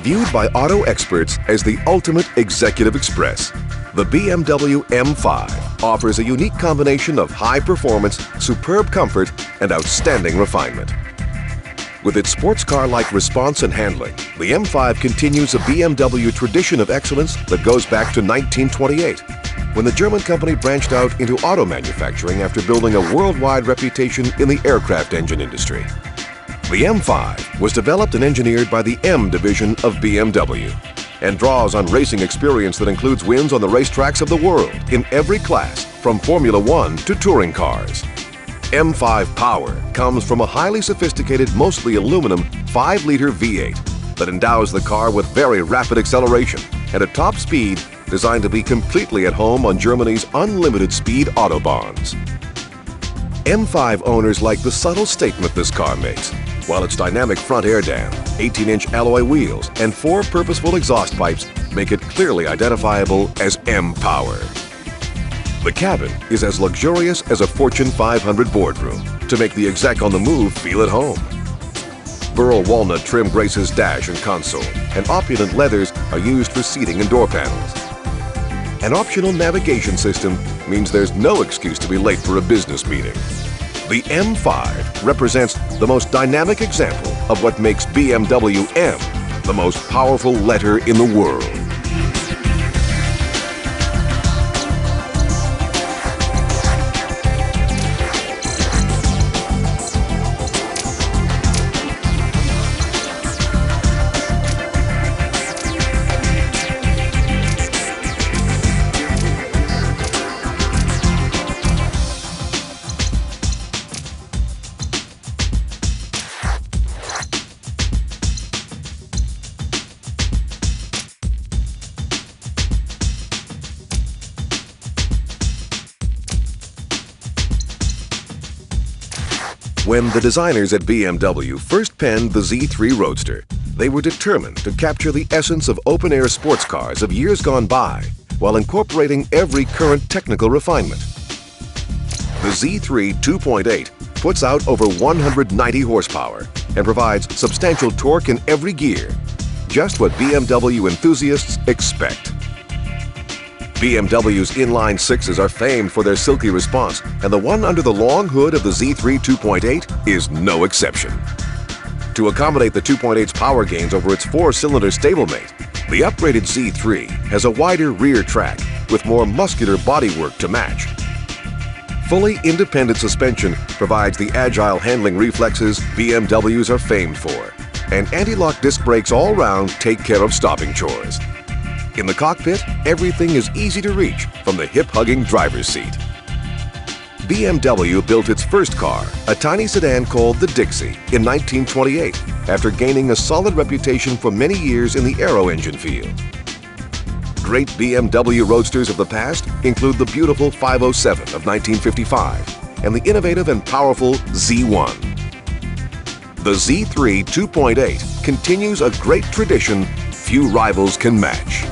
Viewed by auto experts as the ultimate executive express, the BMW M5 offers a unique combination of high performance, superb comfort, and outstanding refinement. With its sports car-like response and handling, the M5 continues a BMW tradition of excellence that goes back to 1928, when the German company branched out into auto manufacturing after building a worldwide reputation in the aircraft engine industry. The M5 was developed and engineered by the M division of BMW and draws on racing experience that includes wins on the racetracks of the world in every class, from Formula One to touring cars. M5 Power comes from a highly sophisticated, mostly aluminum 5-liter V8 that endows the car with very rapid acceleration and a top speed designed to be completely at home on Germany's unlimited speed autobahns. M5 owners like the subtle statement this car makes, while its dynamic front air dam, 18-inch alloy wheels, and 4 purposeful exhaust pipes make it clearly identifiable as M-Power. The cabin is as luxurious as a Fortune 500 boardroom to make the exec on the move feel at home. Burl walnut trim graces dash and console, and opulent leathers are used for seating and door panels. An optional navigation system means there's no excuse to be late for a business meeting. The M5 represents the most dynamic example of what makes BMW M the most powerful letter in the world. When the designers at BMW first penned the Z3 Roadster, they were determined to capture the essence of open-air sports cars of years gone by while incorporating every current technical refinement. The Z3 2.8 puts out over 190 horsepower and provides substantial torque in every gear, just what BMW enthusiasts expect. BMW's inline sixes are famed for their silky response, and the one under the long hood of the Z3 2.8 is no exception. To accommodate the 2.8's power gains over its 4-cylinder stablemate, the upgraded Z3 has a wider rear track with more muscular bodywork to match. Fully independent suspension provides the agile handling reflexes BMWs are famed for, and anti-lock disc brakes all round take care of stopping chores. In the cockpit, everything is easy to reach from the hip-hugging driver's seat. BMW built its first car, a tiny sedan called the Dixie, in 1928, after gaining a solid reputation for many years in the aero engine field. Great BMW roadsters of the past include the beautiful 507 of 1955 and the innovative and powerful Z1. The Z3 2.8 continues a great tradition few rivals can match.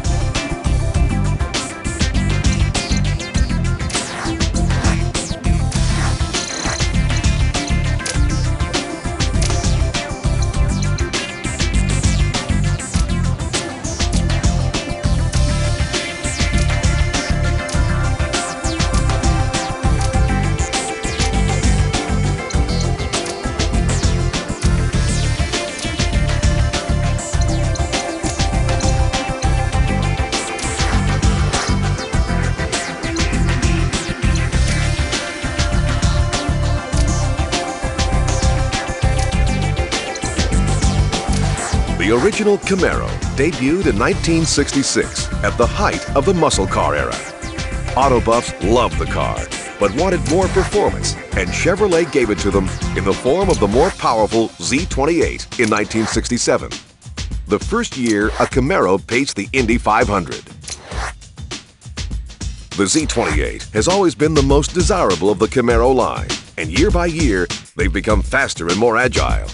The original Camaro debuted in 1966 at the height of the muscle car era. Auto buffs loved the car, but wanted more performance, and Chevrolet gave it to them in the form of the more powerful Z28 in 1967. The first year a Camaro paced the Indy 500. The Z28 has always been the most desirable of the Camaro line, and year by year, they've become faster and more agile.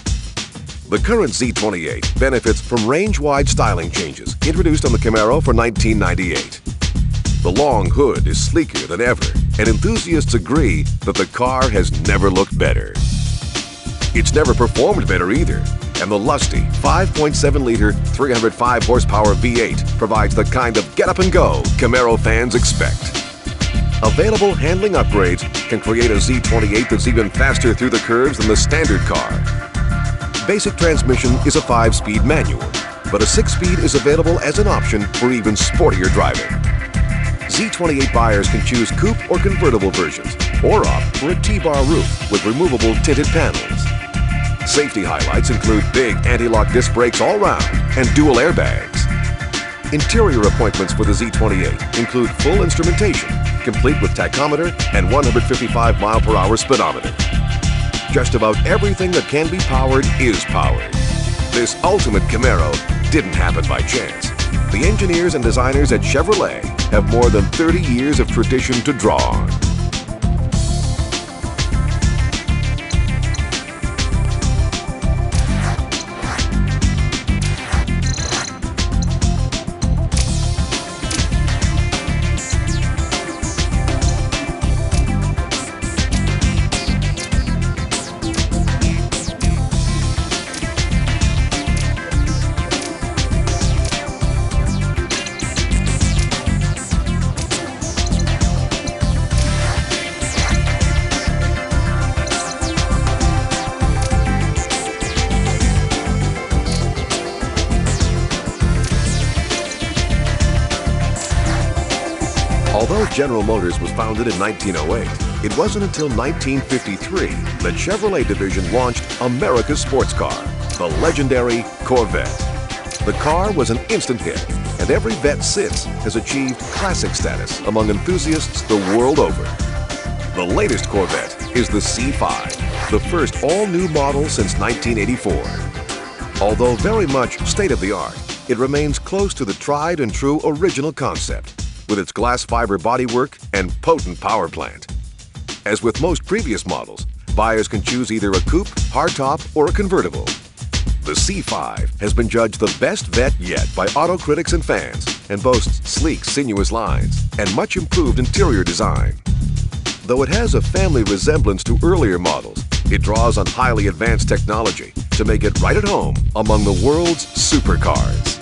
The current Z28 benefits from range-wide styling changes introduced on the Camaro for 1998. The long hood is sleeker than ever, and enthusiasts agree that the car has never looked better. It's never performed better either, And the lusty 5.7-liter, 305 horsepower V8 provides the kind of get-up-and-go Camaro fans expect. Available handling upgrades can create a Z28 that's even faster through the curves than the standard car. Basic transmission is a 5-speed manual, but a 6-speed is available as an option for even sportier driving. Z28 buyers can choose coupe or convertible versions, or opt for a T-bar roof with removable tinted panels. Safety highlights include big anti-lock disc brakes all round and dual airbags. Interior appointments for the Z28 include full instrumentation, complete with tachometer and 155 mile-per-hour speedometer. Just about everything that can be powered is powered. This ultimate Camaro didn't happen by chance. The engineers and designers at Chevrolet have more than 30 years of tradition to draw on. Although General Motors was founded in 1908, it wasn't until 1953 that Chevrolet division launched America's sports car, the legendary Corvette. The car was an instant hit, and every Vette since has achieved classic status among enthusiasts the world over. The latest Corvette is the C5, the first all-new model since 1984. Although very much state-of-the-art, it remains close to the tried and true original concept, with its glass fiber bodywork and potent power plant. As with most previous models, buyers can choose either a coupe, hardtop, or a convertible. The C5 has been judged the best Vette yet by auto critics and fans, and boasts sleek, sinuous lines and much improved interior design. Though it has a family resemblance to earlier models, it draws on highly advanced technology to make it right at home among the world's supercars.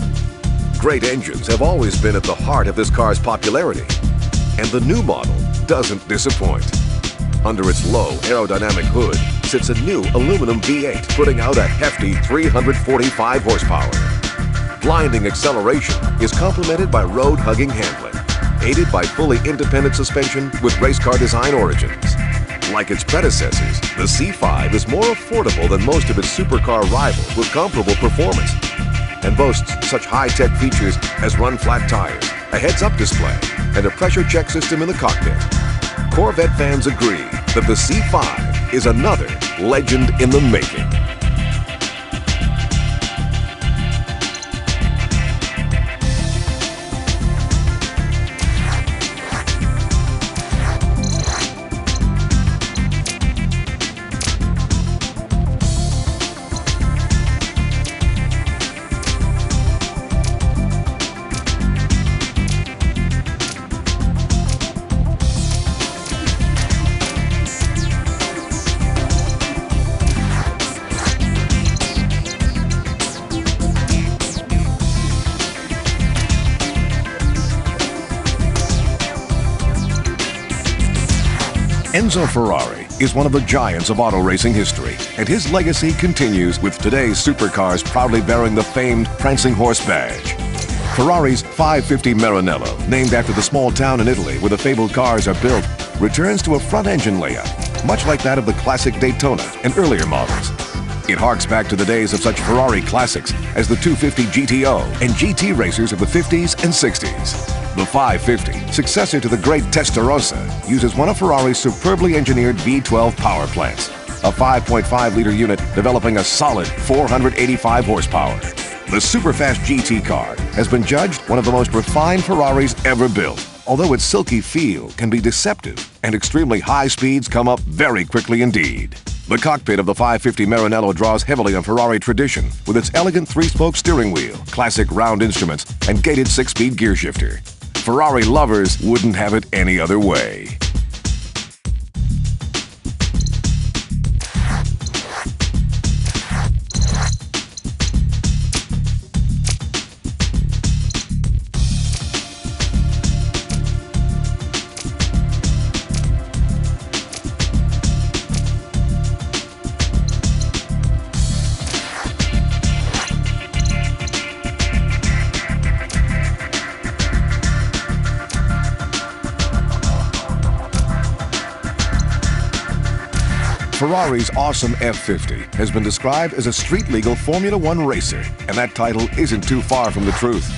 Great engines have always been at the heart of this car's popularity, and the new model doesn't disappoint. Under its low aerodynamic hood sits a new aluminum V8 putting out a hefty 345 horsepower. Blinding acceleration is complemented by road-hugging handling, aided by fully independent suspension with race car design origins. Like its predecessors, the C5 is more affordable than most of its supercar rivals with comparable performance, and boasts such high-tech features as run-flat tires, a heads-up display, and a pressure check system in the cockpit. Corvette fans agree that the C5 is another legend in the making. Enzo Ferrari is one of the giants of auto racing history, and his legacy continues with today's supercars proudly bearing the famed Prancing Horse badge. Ferrari's 550 Maranello, named after the small town in Italy where the fabled cars are built, returns to a front-engine layout, much like that of the classic Daytona and earlier models. It harks back to the days of such Ferrari classics as the 250 GTO and GT racers of the 50s and 60s. The 550, successor to the great Testarossa, uses one of Ferrari's superbly engineered V12 power plants, a 5.5-liter unit developing a solid 485 horsepower. The superfast GT car has been judged one of the most refined Ferraris ever built, although its silky feel can be deceptive and extremely high speeds come up very quickly indeed. The cockpit of the 550 Maranello draws heavily on Ferrari tradition with its elegant 3-spoke steering wheel, classic round instruments, and gated 6-speed gear shifter. Ferrari lovers wouldn't have it any other way. Ferrari's awesome F50 has been described as a street-legal Formula One racer, and that title isn't too far from the truth.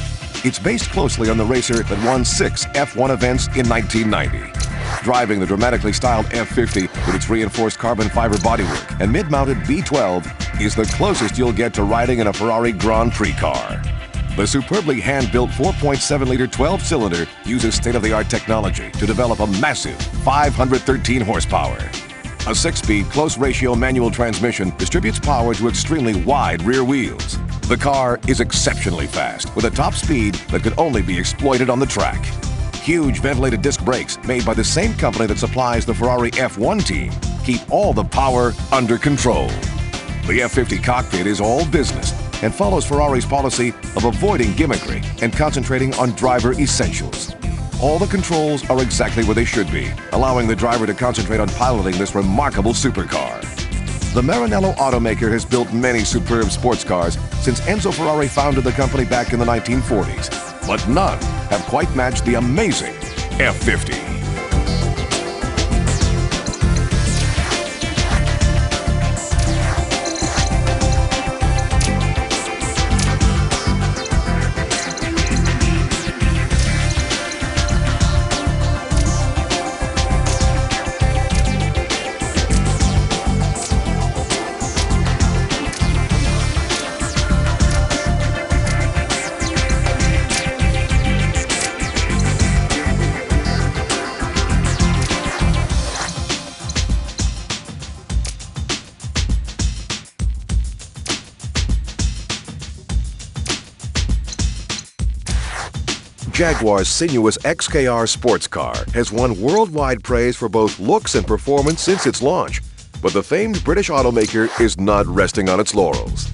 It's based closely on the racer that won 6 F1 events in 1990. Driving the dramatically styled F50 with its reinforced carbon fiber bodywork and mid-mounted V12 is the closest you'll get to riding in a Ferrari Grand Prix car. The superbly hand-built 4.7-liter 12-cylinder uses state-of-the-art technology to develop a massive 513 horsepower. A 6-speed close-ratio manual transmission distributes power to extremely wide rear wheels. The car is exceptionally fast, with a top speed that could only be exploited on the track. Huge ventilated disc brakes, made by the same company that supplies the Ferrari F1 team, keep all the power under control. The F50 cockpit is all business and follows Ferrari's policy of avoiding gimmickry and concentrating on driver essentials. All the controls are exactly where they should be, allowing the driver to concentrate on piloting this remarkable supercar. The Maranello automaker has built many superb sports cars since Enzo Ferrari founded the company back in the 1940s, but none have quite matched the amazing F50. Jaguar's sinuous XKR sports car has won worldwide praise for both looks and performance since its launch, but the famed British automaker is not resting on its laurels.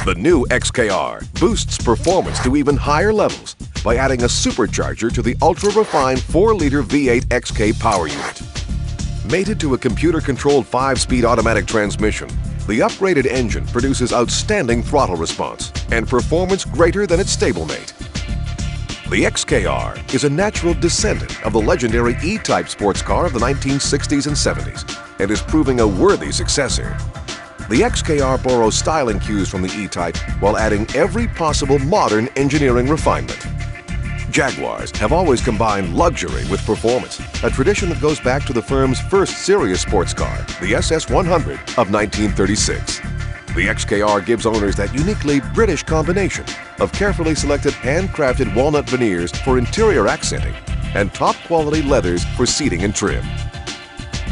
The new XKR boosts performance to even higher levels by adding a supercharger to the ultra-refined 4-liter V8 XK power unit. Mated to a computer-controlled 5-speed automatic transmission, the upgraded engine produces outstanding throttle response and performance greater than its stablemate. The XKR is a natural descendant of the legendary E-Type sports car of the 1960s and 70s and is proving a worthy successor. The XKR borrows styling cues from the E-Type while adding every possible modern engineering refinement. Jaguars have always combined luxury with performance, a tradition that goes back to the firm's first serious sports car, the SS100 of 1936. The XKR gives owners that uniquely British combination of carefully selected handcrafted walnut veneers for interior accenting and top-quality leathers for seating and trim.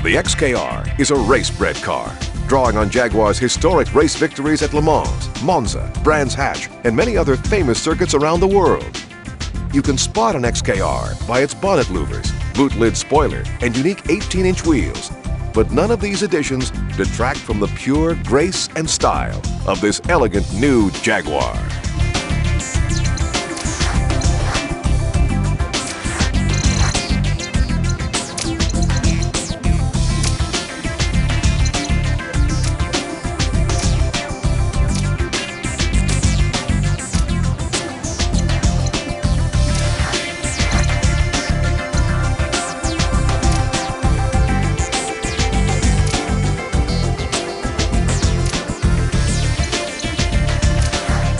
The XKR is a race-bred car, drawing on Jaguar's historic race victories at Le Mans, Monza, Brands Hatch, and many other famous circuits around the world. You can spot an XKR by its bonnet louvers, boot lid spoiler, and unique 18-inch wheels. But none of these additions detract from the pure grace and style of this elegant new Jaguar.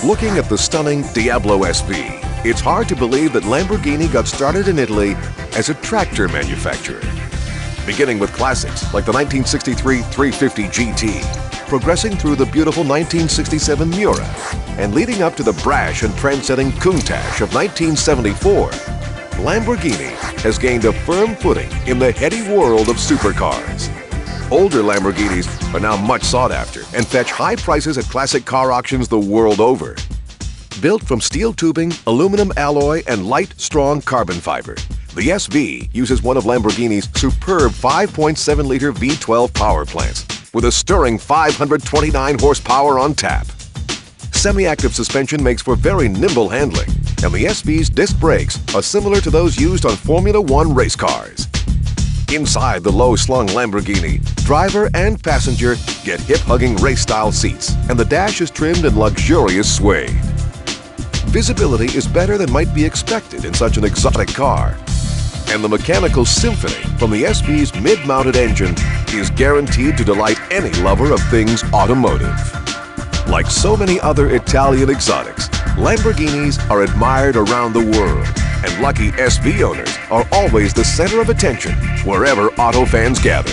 Looking at the stunning Diablo SV, it's hard to believe that Lamborghini got started in Italy as a tractor manufacturer. Beginning with classics like the 1963 350 GT, progressing through the beautiful 1967 Miura, and leading up to the brash and trend-setting Countach of 1974, Lamborghini has gained a firm footing in the heady world of supercars. Older Lamborghinis are now much sought after and fetch high prices at classic car auctions the world over. Built from steel tubing, aluminum alloy, and light, strong carbon fiber, the SV uses one of Lamborghini's superb 5.7-liter V12 power plants with a stirring 529 horsepower on tap. Semi-active suspension makes for very nimble handling, and the SV's disc brakes are similar to those used on Formula One race cars. Inside the low-slung Lamborghini, driver and passenger get hip-hugging race-style seats, and the dash is trimmed in luxurious suede. Visibility is better than might be expected in such an exotic car, and the mechanical symphony from the SV's mid-mounted engine is guaranteed to delight any lover of things automotive. Like so many other Italian exotics, Lamborghinis are admired around the world, and lucky SV owners are always the center of attention wherever auto fans gather.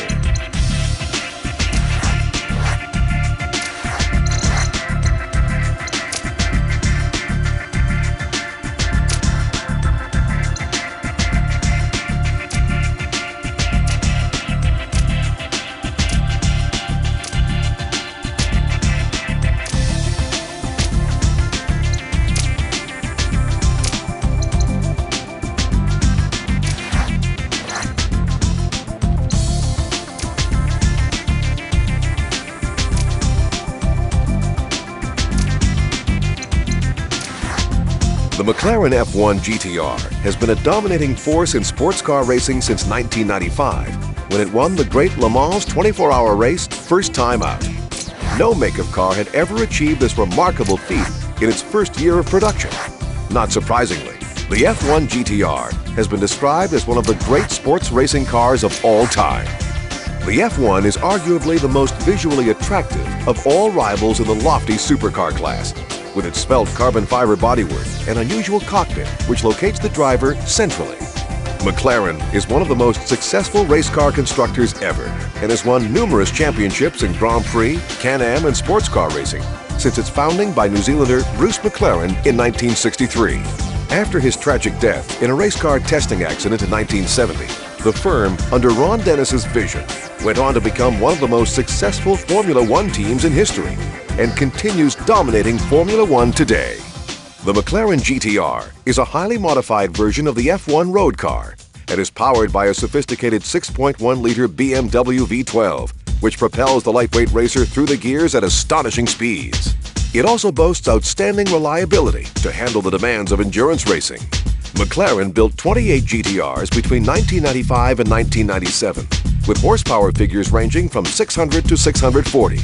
The McLaren F1 GTR has been a dominating force in sports car racing since 1995, when it won the Great Le Mans 24-hour race first time out. No make of car had ever achieved this remarkable feat in its first year of production. Not surprisingly, the F1 GTR has been described as one of the great sports racing cars of all time. The F1 is arguably the most visually attractive of all rivals in the lofty supercar class, with its svelte carbon fiber bodywork and unusual cockpit, which locates the driver centrally. McLaren is one of the most successful race car constructors ever and has won numerous championships in Grand Prix, Can-Am, and sports car racing since its founding by New Zealander Bruce McLaren in 1963. After his tragic death in a race car testing accident in 1970, the firm, under Ron Dennis's vision, went on to become one of the most successful Formula One teams in history and continues dominating Formula One today. The McLaren GTR is a highly modified version of the F1 road car and is powered by a sophisticated 6.1-liter BMW V12, which propels the lightweight racer through the gears at astonishing speeds. It also boasts outstanding reliability to handle the demands of endurance racing. McLaren built 28 GTRs between 1995 and 1997, with horsepower figures ranging from 600 to 640.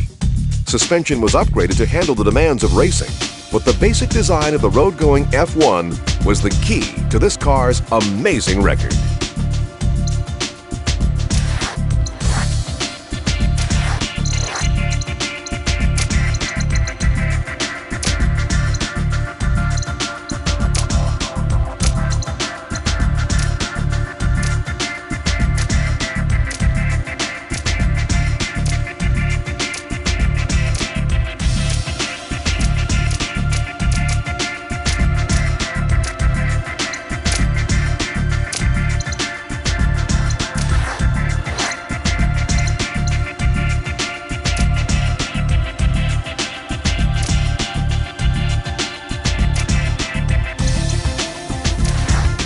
Suspension was upgraded to handle the demands of racing, but the basic design of the road-going F1 was the key to this car's amazing record.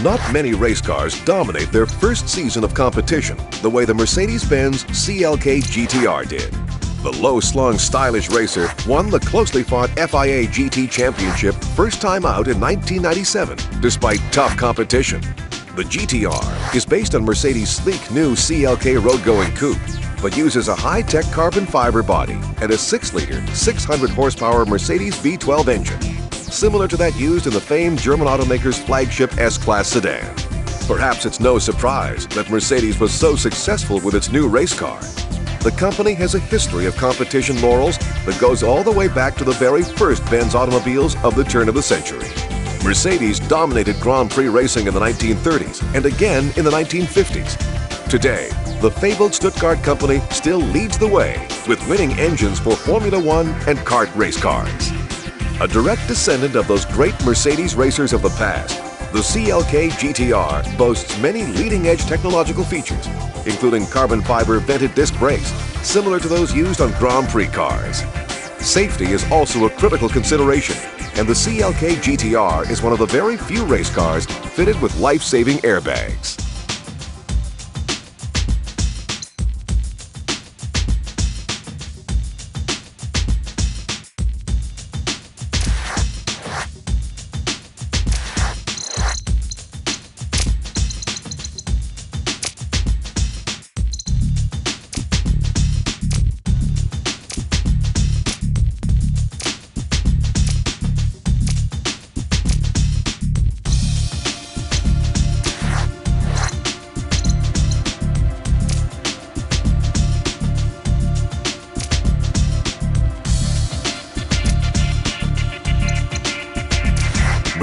Not many race cars dominate their first season of competition the way the Mercedes-Benz CLK GTR did. The low-slung, stylish racer won the closely fought FIA GT Championship first time out in 1997, despite tough competition. The GTR is based on Mercedes' sleek new CLK road-going coupe, but uses a high-tech carbon fiber body and a 6-liter, 600-horsepower Mercedes V12 engine, similar to that used in the famed German automaker's flagship S-Class sedan. Perhaps it's no surprise that Mercedes was so successful with its new race car. The company has a history of competition laurels that goes all the way back to the very first Benz automobiles of the turn of the century. Mercedes dominated Grand Prix racing in the 1930s and again in the 1950s. Today, the fabled Stuttgart company still leads the way with winning engines for Formula One and kart race cars. A direct descendant of those great Mercedes racers of the past, the CLK GTR boasts many leading-edge technological features, including carbon fiber vented disc brakes, similar to those used on Grand Prix cars. Safety is also a critical consideration, and the CLK GTR is one of the very few race cars fitted with life-saving airbags.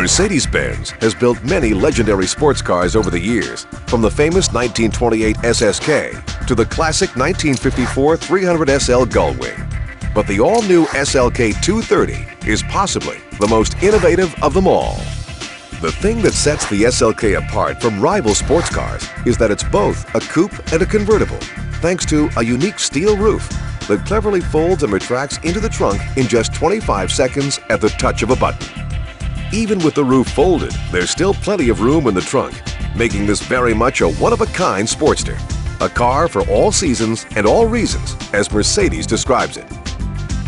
Mercedes-Benz has built many legendary sports cars over the years, from the famous 1928 SSK to the classic 1954 300 SL Gullwing. But the all-new SLK 230 is possibly the most innovative of them all. The thing that sets the SLK apart from rival sports cars is that it's both a coupe and a convertible, thanks to a unique steel roof that cleverly folds and retracts into the trunk in just 25 seconds at the touch of a button. Even with the roof folded, there's still plenty of room in the trunk, making this very much a one-of-a-kind Sportster. A car for all seasons and all reasons, as Mercedes describes it.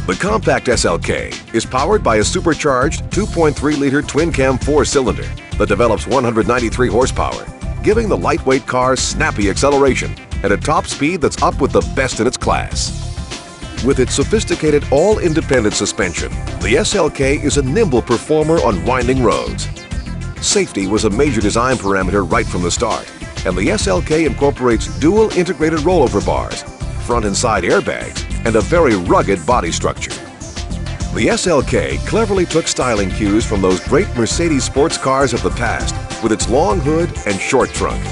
The compact SLK is powered by a supercharged 2.3-liter twin-cam four-cylinder that develops 193 horsepower, giving the lightweight car snappy acceleration at a top speed that's up with the best in its class. With its sophisticated all-independent suspension, the SLK is a nimble performer on winding roads. Safety was a major design parameter right from the start, and the SLK incorporates dual integrated rollover bars, front and side airbags, and a very rugged body structure. The SLK cleverly took styling cues from those great Mercedes sports cars of the past with its long hood and short trunk.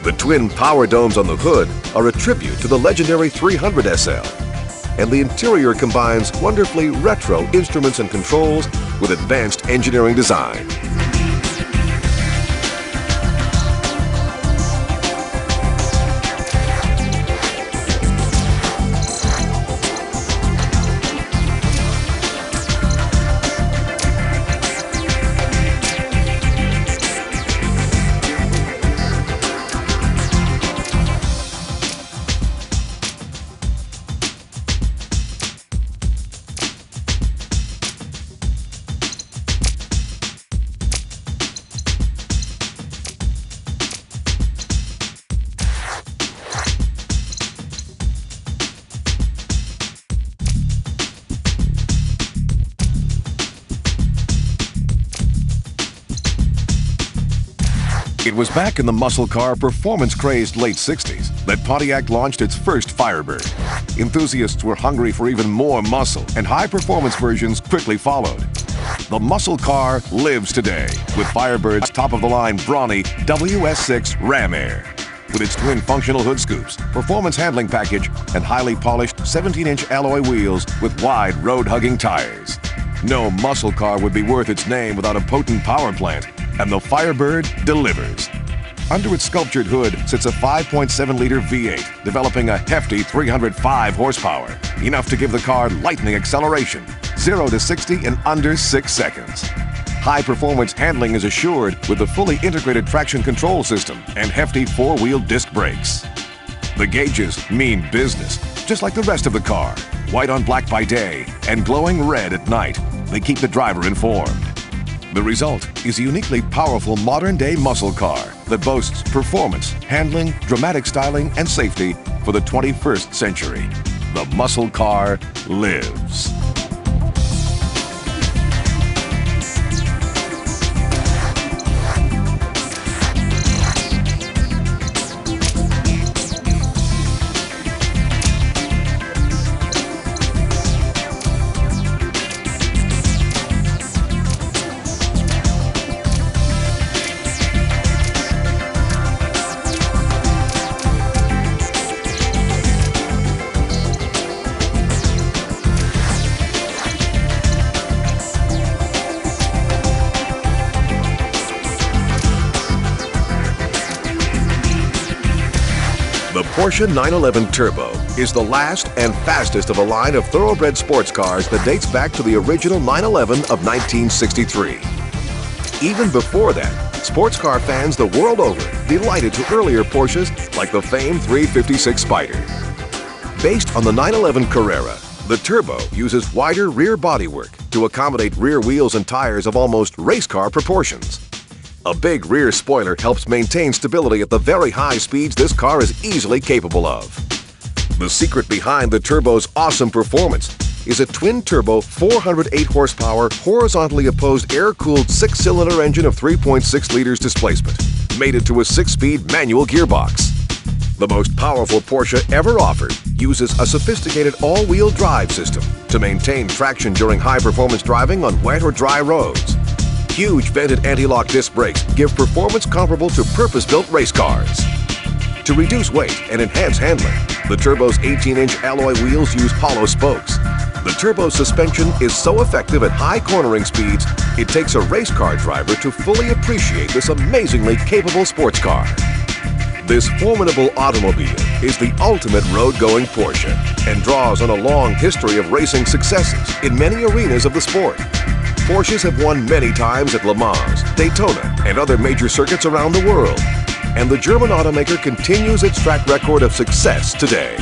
The twin power domes on the hood are a tribute to the legendary 300 SL, and the interior combines wonderfully retro instruments and controls with advanced engineering design. It was back in the muscle car performance-crazed late 60s that Pontiac launched its first Firebird. Enthusiasts were hungry for even more muscle, and high-performance versions quickly followed. The muscle car lives today with Firebird's top-of-the-line brawny WS6 Ram Air. With its twin functional hood scoops, performance handling package, and highly polished 17-inch alloy wheels with wide road-hugging tires. No muscle car would be worth its name without a potent power plant, and the Firebird delivers. Under its sculptured hood sits a 5.7-liter V8, developing a hefty 305 horsepower, enough to give the car lightning acceleration, 0 to 60 in under 6 seconds. High-performance handling is assured with a fully integrated traction control system and hefty four-wheel disc brakes. The gauges mean business, just like the rest of the car. White on black by day and glowing red at night, they keep the driver informed. The result is a uniquely powerful modern-day muscle car that boasts performance, handling, dramatic styling, and safety for the 21st century. The muscle car lives. The Porsche 911 Turbo is the last and fastest of a line of thoroughbred sports cars that dates back to the original 911 of 1963. Even before that, sports car fans the world over delighted to earlier Porsches like the famed 356 Spyder. Based on the 911 Carrera, the Turbo uses wider rear bodywork to accommodate rear wheels and tires of almost race car proportions. A big rear spoiler helps maintain stability at the very high speeds this car is easily capable of. The secret behind the Turbo's awesome performance is a twin-turbo 408 horsepower horizontally opposed air-cooled 6-cylinder engine of 3.6 liters displacement, mated to a 6-speed manual gearbox. The most powerful Porsche ever offered uses a sophisticated all-wheel drive system to maintain traction during high-performance driving on wet or dry roads. Huge vented anti-lock disc brakes give performance comparable to purpose-built race cars. To reduce weight and enhance handling, the Turbo's 18-inch alloy wheels use hollow spokes. The Turbo suspension is so effective at high cornering speeds, it takes a race car driver to fully appreciate this amazingly capable sports car. This formidable automobile is the ultimate road-going Porsche and draws on a long history of racing successes in many arenas of the sport. Porsches have won many times at Le Mans, Daytona, and other major circuits around the world. And the German automaker continues its track record of success today.